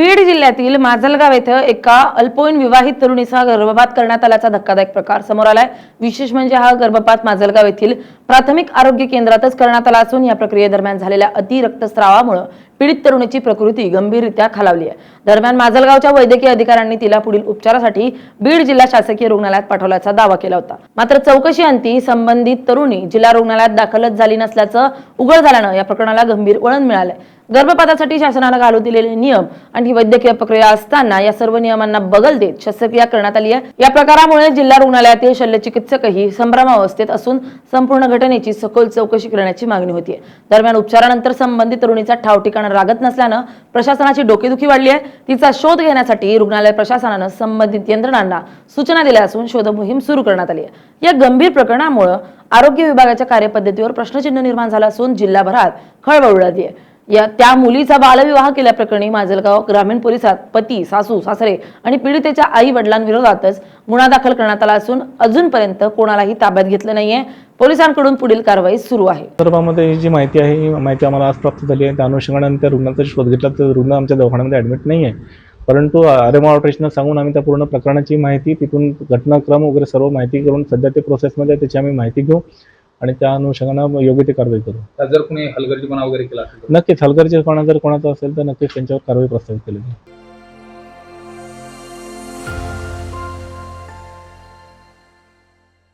बीड जिल्ह्यातील माजलगाव येथे एका अल्पवयीन विवाहित तरुणीचा गर्भपात करण्यात आल्याचा धक्कादायक प्रकार समोर आलाय। विशेष म्हणजे हा गर्भपात माजलगाव येथील प्राथमिक आरोग्य केंद्रातच करण्यात आला असून या प्रक्रियेदरम्यान झालेल्या अति रक्तस्रावामुळे पीडित तरुणीची प्रकृती गंभीररित्या खालावली आहे। दरम्यान माजलगावच्या वैद्यकीय अधिकाऱ्यांनी तिला पुढील उपचारासाठी बीड जिल्हा शासकीय रुग्णालयात पाठवल्याचा दावा केला होता। मात्र चौकशी अंती संबंधित तरुणी जिल्हा रुग्णालयात दाखलच झाली नसल्याचं उघड झाल्यानं या प्रकरणाला गंभीर वळण मिळालंय। गर्भपातासाठी शासनाने घालू दिलेले नियम आणि वैद्यकीय प्रक्रिया असताना या सर्व नियमांना बगल देत शस्त्रक्रिया करण्यात आली आहे। या प्रकारामुळे जिल्हा रुग्णालयातील शल्यचिकित्सकही संभ्रमावस्थेत असून संपूर्ण घटनेची सखोल चौकशी करण्याची मागणी होती। दरम्यान उपचारानंतर संबंधित तरुणीचा ठाव ठिकाणा लागत नसल्यानं प्रशासनाची डोकेदुखी वाढली आहे। तिचा शोध घेण्यासाठी रुग्णालय प्रशासनाने संबंधित यंत्रणांना सूचना दिल्या असून शोध मोहीम सुरू करण्यात आली आहे। या गंभीर प्रकरणामुळे आरोग्य विभागाच्या कार्यपद्धतीवर प्रश्नचिन्ह निर्माण झालं असून जिल्हाभरात खळबळ उडाली आहे। त्या मुलीचा बालविवाह केल्याप्रकरणी माजलगाव ग्रामीण पोलिसात पती, सासू, सासरे आणि पीडितेच्या आई वडिलांविरोधातच गुन्हा दाखल करण्यात आला असून अजूनपर्यंत कोणालाही ताब्यात घेतलं नाहीये। पोलिसांकडून पुढील कारवाई सुरू आहे। संदर्भामध्ये जी माहिती आहे ही माहिती आम्हाला आज प्राप्त झाली आहे। त्या अनुषंगाने त्या रुग्णाचा शोध घेतला तर रुग्ण आमच्या दवाखान्यामध्ये ॲडमिट नाही आहे, परंतु आरएमओ ऑपरेशनला सांगून आम्ही त्या पूर्ण प्रकरणाची माहिती, तिथून घटनाक्रम वगैरे सर्व माहिती करून सध्या ते प्रोसेसमध्ये त्याची आम्ही माहिती घेऊ आणि त्या अनुषंगाने योग्य ती कारवाई करू। जर कोणी हलगर्जीपणा वगैरे केला असेल नक्कीच हलगर्जीपणा जर कोणाचा असेल तर नक्कीच त्यांच्यावर कारवाई प्रस्तावित केली जाईल।